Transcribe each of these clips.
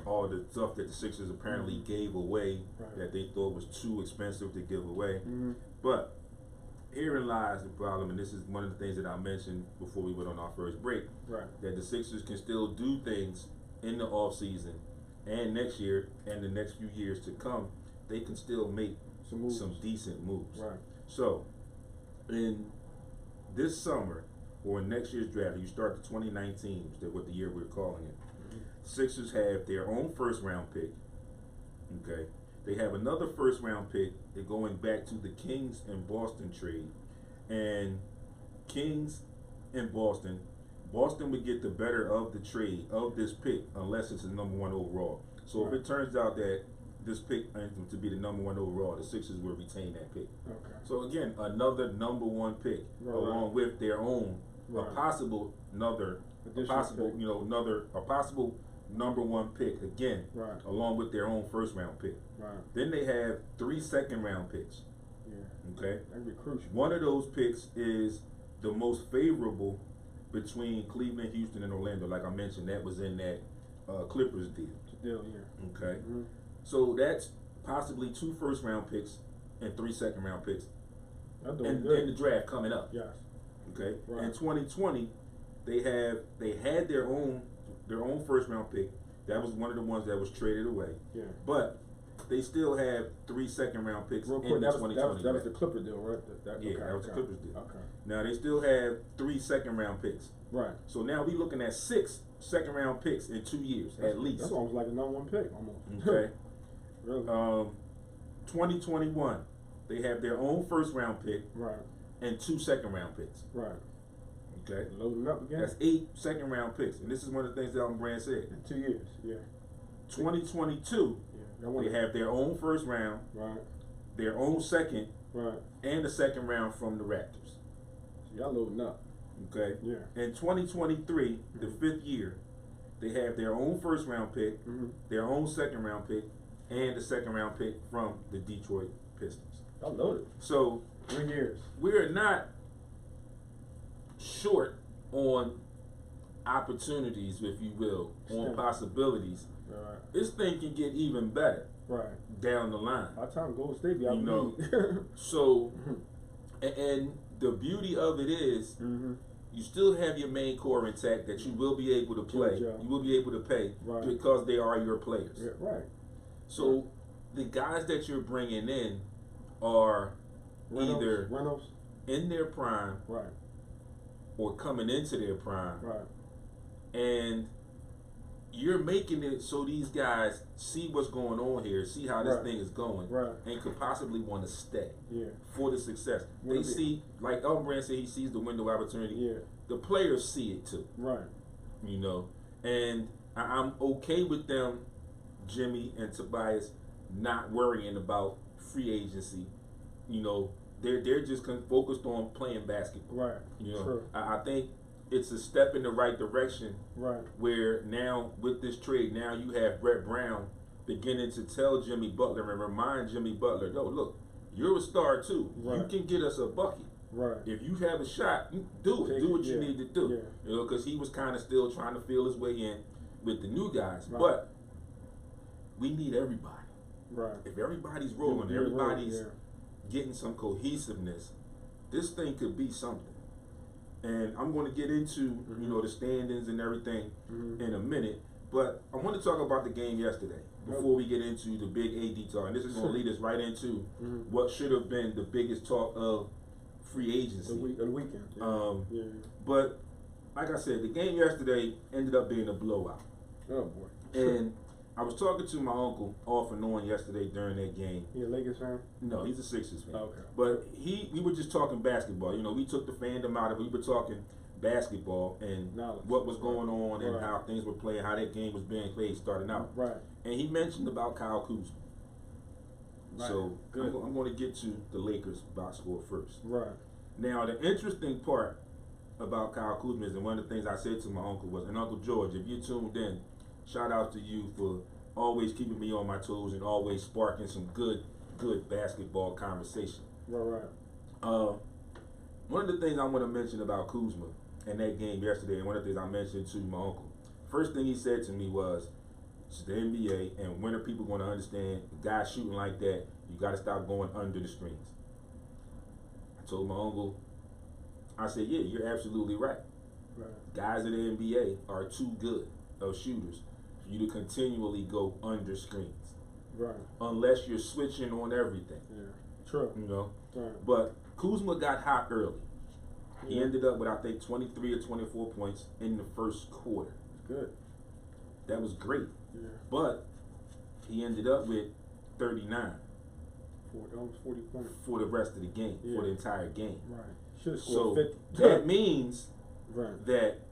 all the stuff that the Sixers apparently gave away that they thought was too expensive to give away. But herein lies the problem, and this is one of the things that I mentioned before we went on our first break, that the Sixers can still do things in the off season and next year and the next few years to come. They can still make some decent moves. So in this summer or next year's draft, you start the 2019, which is what the year we're calling it. Sixers have their own first round pick. Okay. They have another first round pick. They're going back to the Kings and Boston trade. And Kings and Boston would get the better of the trade of this pick unless it's a number 1 overall. So if it turns out that this pick ends up to be the number 1 overall, the Sixers will retain that pick. So again, another number 1 pick along with their own a possible number 1 pick again, along with their own first round pick. Then they have 3 second round picks. Okay, that'd be crucial. One of those picks is the most favorable between Cleveland, Houston, and Orlando. Like I mentioned, that was in that Clippers deal. Okay, so that's possibly 2 first round picks and 3 second round picks, and the draft coming up. Okay, in 2020, they had their own first round pick. That was one of the ones that was traded away. But they still have 3 second round picks in the 2020. That was the Clippers deal, right? That was the Clippers deal. Now they still have 3 second round picks. So now we're looking at 6 second round picks in 2 years at least. That's almost like a number 1 pick, almost. Okay. Really? 2021, they have their own first round pick. And 2 second round picks. Okay. Loading up again. That's 8 second round picks. And this is one of the things that Elton Brand said. In 2 years, 2022, they have their own first round, their own second, and the second round from the Raptors. So y'all loading up. Okay. In 2023, the 5th year, they have their own first round pick, their own second round pick, and the second round pick from the Detroit Pistons. Y'all loaded. So 3 years. We're not short on opportunities, if you will, on possibilities. This thing can get even better down the line. By the time Golden State be out, So, and the beauty of it is, you still have your main core intact that you will be able to play. You will be able to pay because they are your players. So, the guys that you're bringing in are either in their prime or coming into their prime, and you're making it so these guys see what's going on here, see how this thing is going, and could possibly want to stay for the success. They see, like Elton Brand said, he sees the window of opportunity. The players see it too, you know, and I'm okay with them, Jimmy and Tobias, not worrying about free agency. You know, they're just focused on playing basketball. You know, I think it's a step in the right direction. Where now with this trade, now you have Brett Brown beginning to tell Jimmy Butler and remind Jimmy Butler, yo, look, you're a star too. You can get us a bucket. If you have a shot, you do it. Do what you need to do. You know, because he was kind of still trying to feel his way in with the new guys. But we need everybody. If everybody's rolling, everybody's getting some cohesiveness, this thing could be something. And I'm going to get into you know, the standings and everything in a minute, but I want to talk about the game yesterday before we get into the big AD talk. And this is going to lead us right into what should have been the biggest talk of free agency. The weekend. But like I said, the game yesterday ended up being a blowout. Oh boy. And I was talking to my uncle off and on yesterday during that game. He a Lakers fan? No, he's a Sixers fan. Okay. But we were just talking basketball. You know, we took the fandom out of it. We were talking basketball and what was going on and how things were playing, how that game was being played starting out. And he mentioned about Kyle Kuzma. So I'm going to get to the Lakers box score first. Now, the interesting part about Kyle Kuzma is, and one of the things I said to my uncle was, and Uncle George, if you tuned in, shout out to you for always keeping me on my toes and always sparking some good basketball conversation. One of the things I want to mention about Kuzma in that game yesterday, and one of the things I mentioned to my uncle, first thing he said to me was, It's the NBA, and when are people going to understand guys shooting like that, you got to stop going under the screens. I told my uncle, I said, yeah, you're absolutely right. Guys in the NBA are too good of shooters for you to continually go under screens. Right. Unless you're switching on everything. Yeah. True. You know? Right. But Kuzma got hot early. He Yeah. ended up with, I think, 23 or 24 points in the first quarter. Good. That was great. Yeah. But he ended up with 39. Almost 40 points. For the rest of the game, Yeah. for the entire game. Right. Should have So scored 50. that means right. that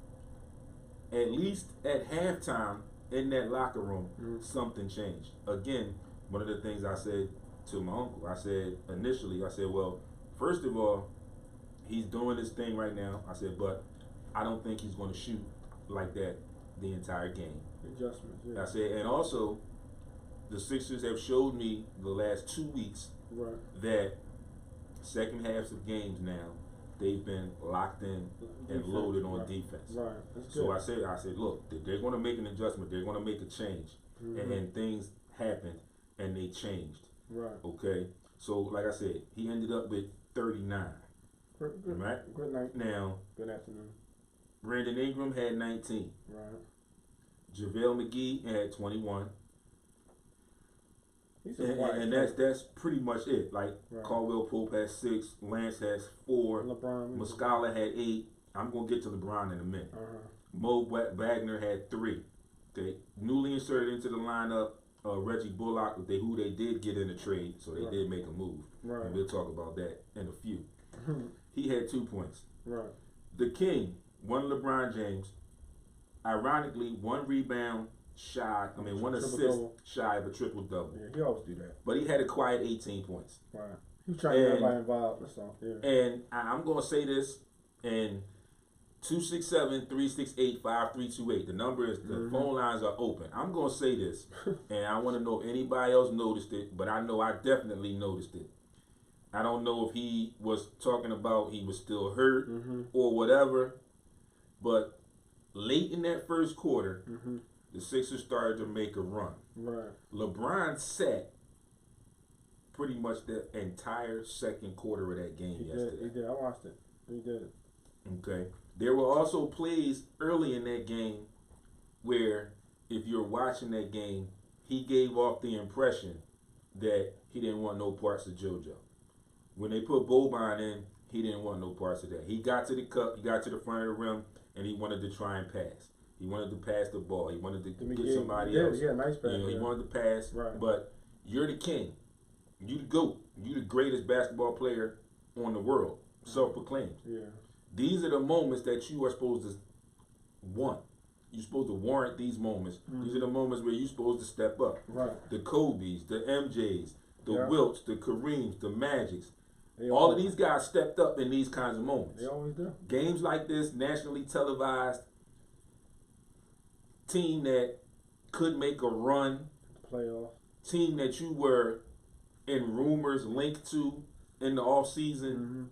at least at halftime in that locker room, something changed. Again, one of the things I said to my uncle, I said initially, well, first of all, he's doing this thing right now. I said, but I don't think he's going to shoot like that the entire game. Adjustments, yeah. I said, and also, the Sixers have showed me the last 2 weeks that second halves of games now, they've been locked in and loaded on defense. Right. That's so good. I said, look, they're going to make an adjustment. They're going to make a change, and things happened and they changed. Right. Okay. So like I said, he ended up with 39. Good. Right. Good night. Now. Good afternoon. Brandon Ingram had 19. Right. JaVale McGee had 21. And that's that's pretty much it. Like Caldwell Pope has 6, Lance has 4, LeBron, Muscala had 8. I'm gonna get to LeBron in a minute. Mo Wagner had 3. Okay, newly inserted into the lineup, Reggie Bullock, who they did get in a trade, so they did make a move. Right. And we'll talk about that in a few. He had 2 points. Right. The King, one LeBron James, ironically 1 rebound shy. I mean, 1 assist shy of a triple double. Yeah, he always do that. But he had a quiet 18 points. Right. He was trying to get everybody involved or something. Yeah. And I'm gonna say this, and 267-368-5328. The number is the phone lines are open. I'm gonna say this, and I want to know if anybody else noticed it, but I know I definitely noticed it. I don't know if he was talking about he was still hurt or whatever, but late in that first quarter, the Sixers started to make a run. Right. LeBron sat pretty much the entire second quarter of that game yesterday. He did. I watched it. He did. Okay. There were also plays early in that game where, if you're watching that game, he gave off the impression that he didn't want no parts of JoJo. When they put Boban in, he didn't want no parts of that. He got to the cup, he got to the front of the rim, and he wanted to try and pass. He wanted to pass the ball. He wanted to get somebody else. Yeah, nice pass. He wanted to pass. Right. But you're the king. You the GOAT. You the greatest basketball player on the world. Self-proclaimed. Yeah. These are the moments that you are supposed to want. You're supposed to warrant these moments. These are the moments where you're supposed to step up. Right. The Kobe's, the MJ's, the Wilts, the Kareem's, the Magic's. They all of these guys stepped up in these kinds of moments. They always do. Games like this, nationally televised, team that could make a run, playoff, team that you were in rumors linked to in the off season.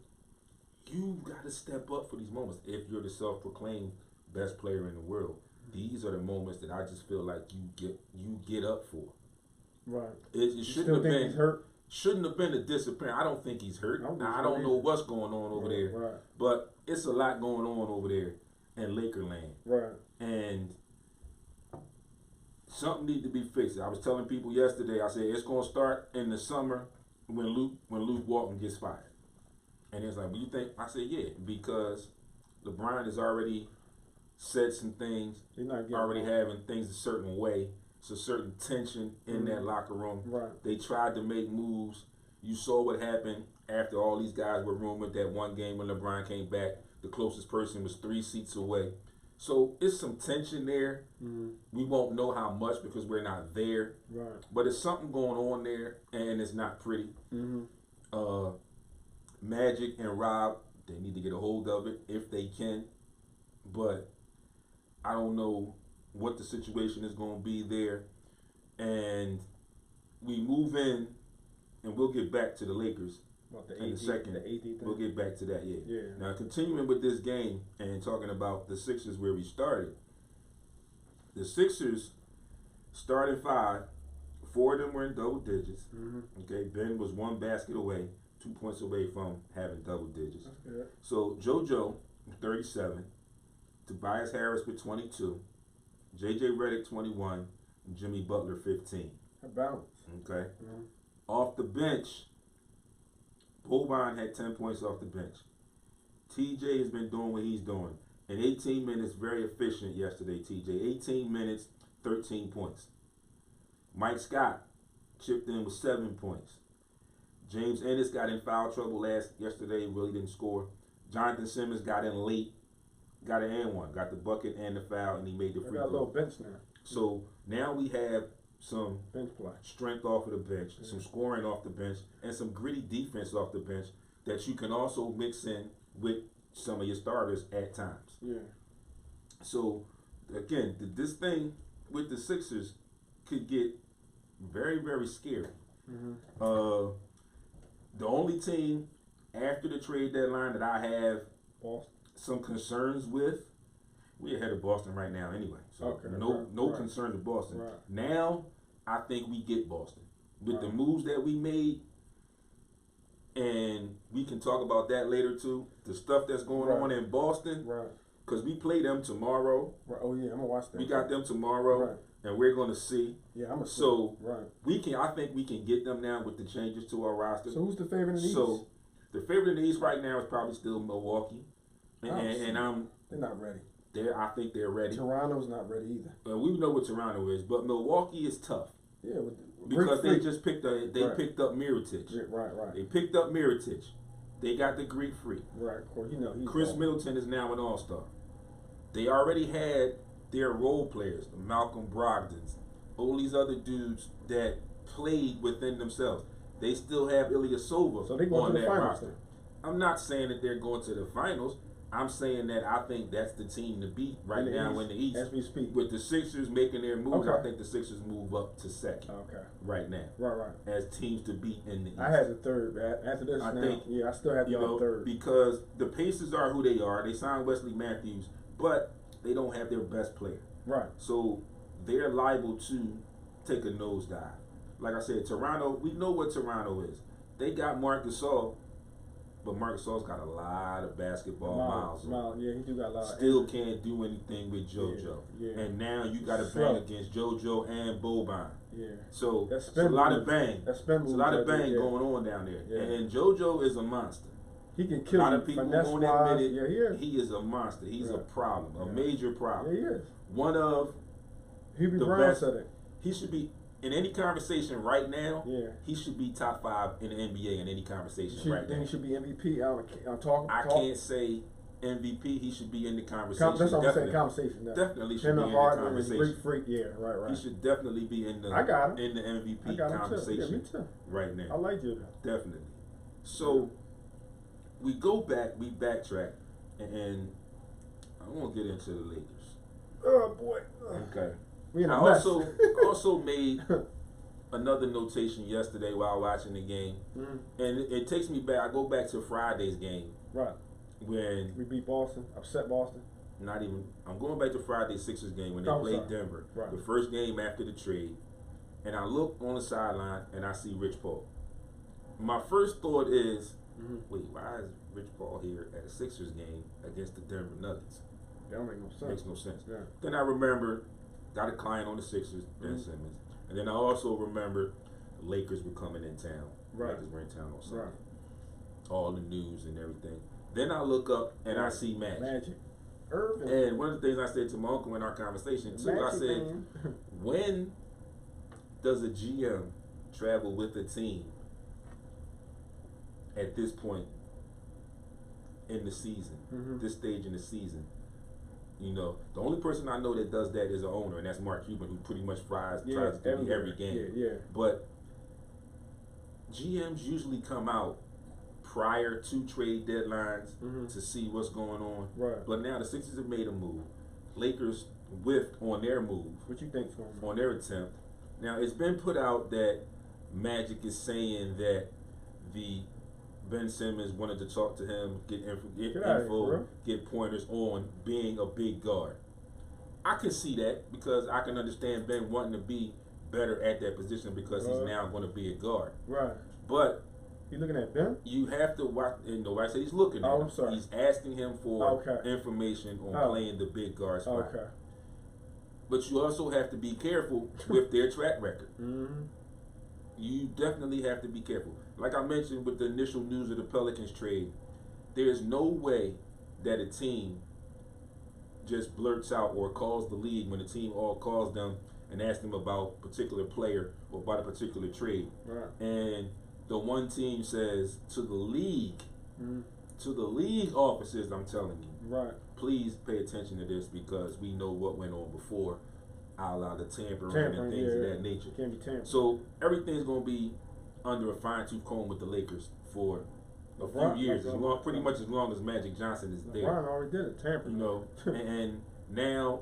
You got to step up for these moments if you're the self-proclaimed best player in the world. These are the moments that I just feel like you get up for. Right. It shouldn't have been hurt. Shouldn't have been a disappearance. I don't think he's hurt. I don't know what's going on over there. Right. But it's a lot going on over there in Lakerland. Right. And something needs to be fixed. I was telling people yesterday, I said it's going to start in the summer when Luke Walton gets fired. And it's like, well, you think? I said, yeah, because LeBron has already said some things, already having things a certain way. It's a certain tension in that locker room. Right. They tried to make moves. You saw what happened after all these guys were rumored that one game when LeBron came back, the closest person was 3 seats away. So it's some tension there. We won't know how much because we're not there. Right. But it's something going on there, and it's not pretty. Magic and Rob, they need to get a hold of it if they can. But I don't know what the situation is going to be there. And we move in, and we'll get back to the Lakers in a second. We'll get back to that, yeah. Now, continuing with this game and talking about the Sixers where we started, the Sixers Starting five, four of them were in double digits. Okay, Ben was one basket away, 2 points away from having double digits. That's good. So JoJo, 37, Tobias Harris with 22, JJ Redick 21, and Jimmy Butler 15. A balance. Okay. Off the bench, Boban had 10 points off the bench. TJ has been doing what he's doing. In 18 minutes, very efficient yesterday, TJ. 18 minutes, 13 points. Mike Scott chipped in with 7 points. James Ennis got in foul trouble yesterday, really didn't score. Jonathan Simmons got in late, got an and one, got the bucket and the foul, and he made the free throw. Got a little bench now. So now we have some bench play, strength off of the bench, some scoring off the bench, and some gritty defense off the bench that you can also mix in with some of your starters at times. Yeah. So again, this thing with the Sixers could get very, very scary. The only team after the trade deadline that I have some concerns with, we're ahead of Boston right now anyway. So no concerns with Boston. Right. Now I think we get Boston. With the moves that we made, and we can talk about that later too, the stuff that's going on in Boston. Right. Because we play them tomorrow. Right. Oh yeah, I'm gonna watch that. We got them tomorrow, and we're gonna see. Yeah, I'm gonna see. So we can. I think we can get them now with the changes to our roster. So who's the favorite in the East? So the favorite in the East right now is probably still Milwaukee, and they're not ready. I think they're ready. Toronto's not ready either. We know what Toronto is, but Milwaukee is tough because they just picked up Mirotic. Right. They picked up Mirotic. They got the Greek Freak. Right. Of course, Chris Middleton is now an All-Star. They already had their role players, Malcolm Brogdons, all these other dudes that played within themselves. They still have Ilyasova on that roster. I'm not saying that they're going to the finals. I'm saying that I think that's the team to beat right now in the East. As we speak. With the Sixers making their moves, I think the Sixers move up to second. Right now. Right. As teams to beat in the East. I had the third. After this, I still have the third. Because the Pacers are who they are. They signed Wesley Matthews, but they don't have their best player. Right. So they're liable to take a nosedive. Like I said, Toronto, we know what Toronto is. They got Marc Gasol, but Marc Gasol's got a lot of basketball miles. Yeah, he do got a lot. Still can't do anything with JoJo. Yeah. And now you got to bang against JoJo and Boban. Yeah. So it's a lot of bang. It's a lot of bang going on down there. Yeah. And JoJo is a monster. He can kill a lot of people won't admit it. Yeah, he is a monster. He's a problem, a major problem. Yeah, he is. One of the best. He should be in any conversation right now. Yeah. He should be top 5 in the NBA in any conversation right now. Then he should be MVP. I'm talking. I can't say MVP. He should be in the conversation. That's what I'm saying. Conversation. Definitely should be in the conversation. Greek Freak. Yeah, right. He should definitely be in the in the MVP conversation. Yeah, me too. Right now. I like you. Definitely. So we go back. We backtrack, and I want to get into the Lakers. Oh boy. Okay. I also made another notation yesterday while watching the game, and it takes me back. I go back to Friday's game, right? When we beat Boston, upset Boston. Not even. I'm going back to Friday's Sixers game when they played Denver, the first game after the trade, and I look on the sideline and I see Rich Paul. My first thought is, wait, why is Rich Paul here at a Sixers game against the Denver Nuggets? That don't make no sense. Makes no sense. Yeah. Then I remember, got a client on the Sixers, Ben Simmons. And then I also remember the Lakers were coming in town. Right. Lakers were in town on Sunday. Right. All the news and everything. Then I look up and I see Magic. Irving. And one of the things I said to my uncle in our conversation too, I said, when does a GM travel with a team at this point in the season, this stage in the season? You know, the only person I know that does that is an owner, and that's Mark Cuban, who pretty much tries to be every game. Yeah. But GMs usually come out prior to trade deadlines to see what's going on. Right. But now the Sixers have made a move. Lakers whiffed on their move. What you think's going on? On their attempt. Now it's been put out that Magic is saying that Ben Simmons wanted to talk to him, get info, get pointers on being a big guard. I can see that because I can understand Ben wanting to be better at that position because he's now going to be a guard. Right. But you looking at Ben? You have to watch. And nobody said he's looking at him. I'm sorry. He's asking him for information on playing the big guard spot. Okay. But you also have to be careful with their track record. Mm-hmm. You definitely have to be careful. Like I mentioned with the initial news of the Pelicans trade, there's no way that a team just blurts out or calls the league when the team all calls them and asks them about a particular player or about a particular trade. Right. And the one team says to the league, to the league offices, I'm telling you, right, please pay attention to this because we know what went on before, a la the tampering and things of that nature. Can't be tampered. So everything's going to be under a fine-tooth comb with the Lakers for a few years, pretty much as long as Magic Johnson is there. LeBron already did it, tampering. You know, and now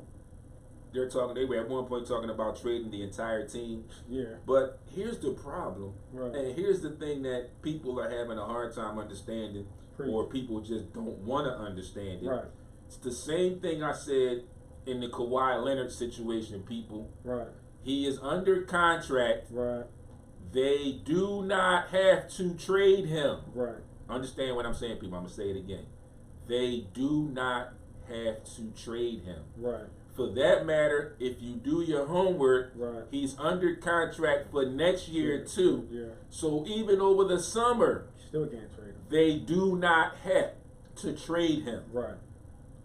they're talking. They were at one point talking about trading the entire team. Yeah. But here's the problem, right, and here's the thing that people are having a hard time understanding, or people just don't want to understand it. Right. It's the same thing I said in the Kawhi Leonard situation, people. Right. He is under contract. Right. They do not have to trade him. Right. Understand what I'm saying, people. I'm going to say it again. They do not have to trade him. Right. For that matter, if you do your homework, right, he's under contract for next year too. Yeah. So even over the summer, still can't trade him. They do not have to trade him. Right.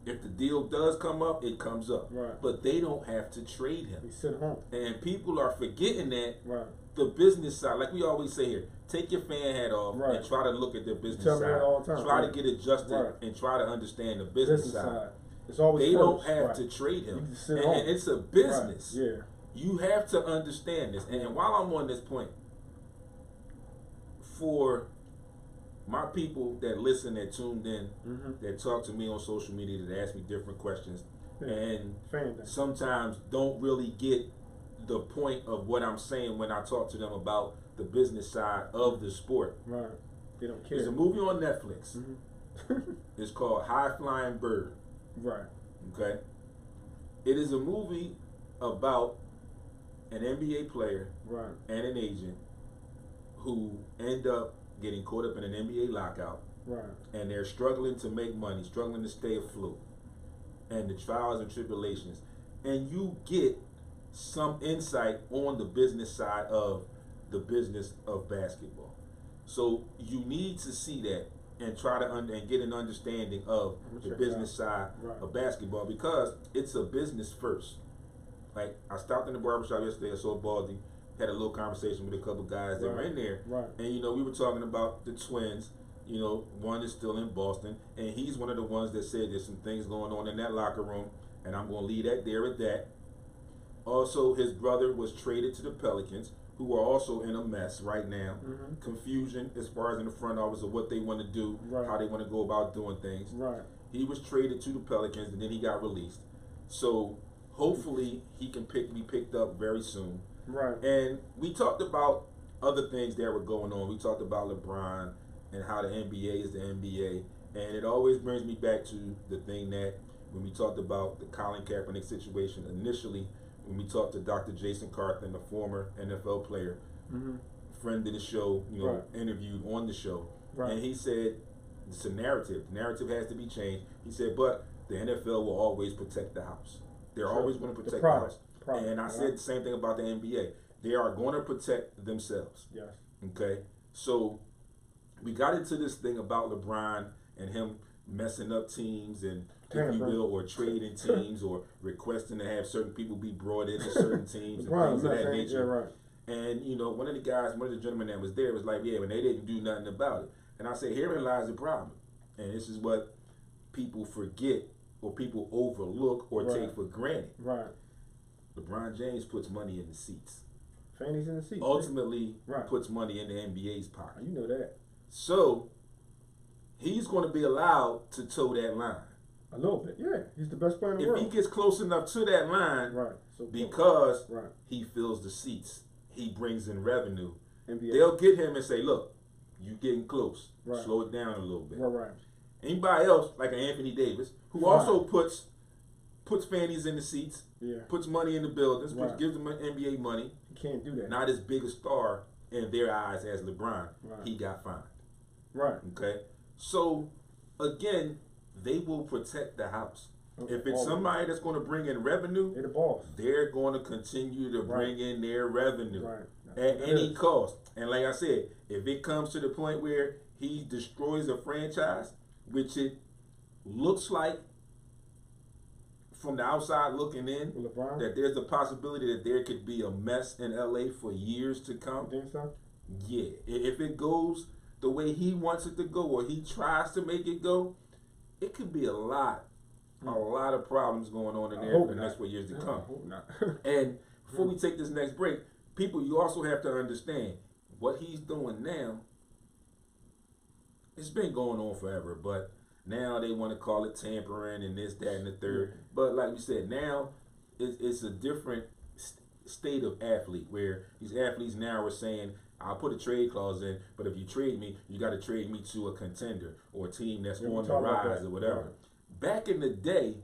If the deal does come up, it comes up. Right. But they don't have to trade him. He sit home. And people are forgetting that. Right. The business side, like we always say here, take your fan hat off and try to look at the business side. Me that all the time. Try to get adjusted and try to understand the business side. It's always they don't have to trade him. And it's a business. Yeah. You have to understand this. And while I'm on this point, for my people that listen, that tuned in, that talk to me on social media, that ask me different questions, and sometimes don't really get the point of what I'm saying when I talk to them about the business side of the sport. Right. They don't care. There's a movie on Netflix. It's called High Flying Bird. Right. Okay. It is a movie about an NBA player and an agent who end up getting caught up in an NBA lockout. Right. And they're struggling to make money, struggling to stay afloat. And the trials and tribulations. And you get some insight on the business side of the business of basketball. So you need to see that and try to and get an understanding of the business side of basketball, because it's a business first. Like, I stopped in the barbershop yesterday, I saw Baldy, had a little conversation with a couple guys that were in there, and you know, we were talking about the twins. You know, one is still in Boston, and he's one of the ones that said there's some things going on in that locker room, and I'm going to leave that there at that. Also, his brother was traded to the Pelicans, who are also in a mess right now. Confusion as far as in the front office of what they want to do, how they want to go about doing things. He was traded to the Pelicans, and then he got released. So hopefully he can be picked up very soon. And we talked about other things that were going on. We talked about LeBron and how the NBA is the NBA. And it always brings me back to the thing that when we talked about the Colin Kaepernick situation initially, when we talked to Dr. Jason Carthen, the former NFL player, friend of the show, you know, interviewed on the show, and he said it's a narrative. The narrative has to be changed. He said, but the NFL will always protect the house. They're always going to protect the house. And I said the same thing about the NBA. They are going to protect themselves. Yes. Okay? So we got into this thing about LeBron and him messing up teams and, if you will, or trading teams or requesting to have certain people be brought into certain teams and things of that nature. And, you know, one of the gentlemen that was there was like, yeah, when they didn't do nothing about it. And I said, herein lies the problem. And this is what people forget or people overlook or take for granted. LeBron James puts money in the seats. Fanny's in the seats. Ultimately puts money in the NBA's pocket. You know that. So he's going to be allowed to toe that line. A little bit, yeah. He's the best player in the world. If he gets close enough to that line, because he fills the seats, he brings in revenue, they'll get him and say, look, you getting close. Slow it down a little bit. Anybody else, like an Anthony Davis, who also puts fannies in the seats, puts money in the buildings, gives them NBA money. He can't do that. Not as big a star in their eyes as LeBron. He got fined. Right. Okay. So again, they will protect the house. If it's somebody that's going to bring in revenue, they're the boss. They're going to continue to bring in their revenue at At any cost. And like I said, if it comes to the point where he destroys a franchise, which it looks like from the outside looking in, LeBron, that there's a possibility that there could be a mess in LA for years to come. You think so? Yeah. If it goes the way he wants it to go, or he tries to make it go, it could be a lot of problems going on in there for the next 4 years to come. And before we take this next break, people, you also have to understand what he's doing now. It's been going on forever, but now they want to call it tampering and this, that, and the third. But like you said, now it's a different state of athlete, where these athletes now are saying, I'll put a trade clause in, but if you trade me, you got to trade me to a contender or a team that's on the rise or whatever. Back in the day,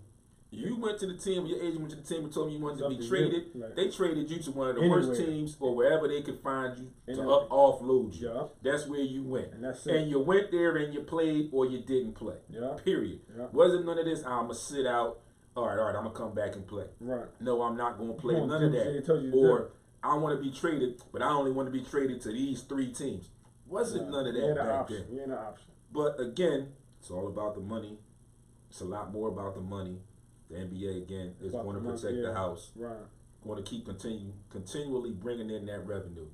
you went to the team, your agent went to the team and told you wanted to be traded. They traded you to one of the worst teams or wherever they could find you to offload you. That's where you went. And you went there and you played or you didn't play. Period. Wasn't none of this, I'm going to sit out. All right, I'm going to come back and play. No, I'm not going to play. None of that. Or I want to be traded, but I only want to be traded to these 3 teams. Wasn't none of that back then. You ain't an option. But again, it's all about the money. It's a lot more about the money. The NBA, again, is going to protect the house. Going to keep continually bringing in that revenue.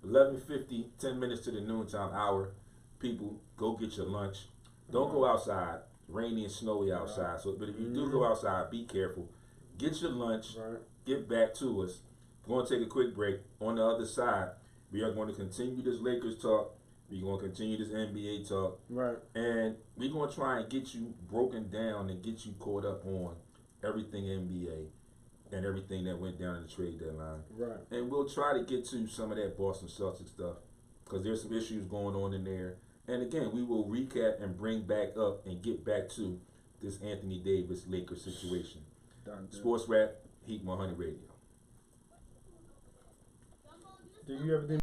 11:50, 10 minutes to the noontime hour. People, go get your lunch. Don't go outside. Rainy and snowy outside. So, but if you do go outside, be careful. Get your lunch. Get back to us. We're going to take a quick break. On the other side, we are going to continue this Lakers talk. We're going to continue this NBA talk. And we're going to try and get you broken down and get you caught up on everything NBA and everything that went down in the trade deadline. And we'll try to get to some of that Boston Celtics stuff, because there's some issues going on in there. And again, we will recap and bring back up and get back to this Anthony Davis Lakers situation. SportsRap, Heat 100 Radio. Do you ever think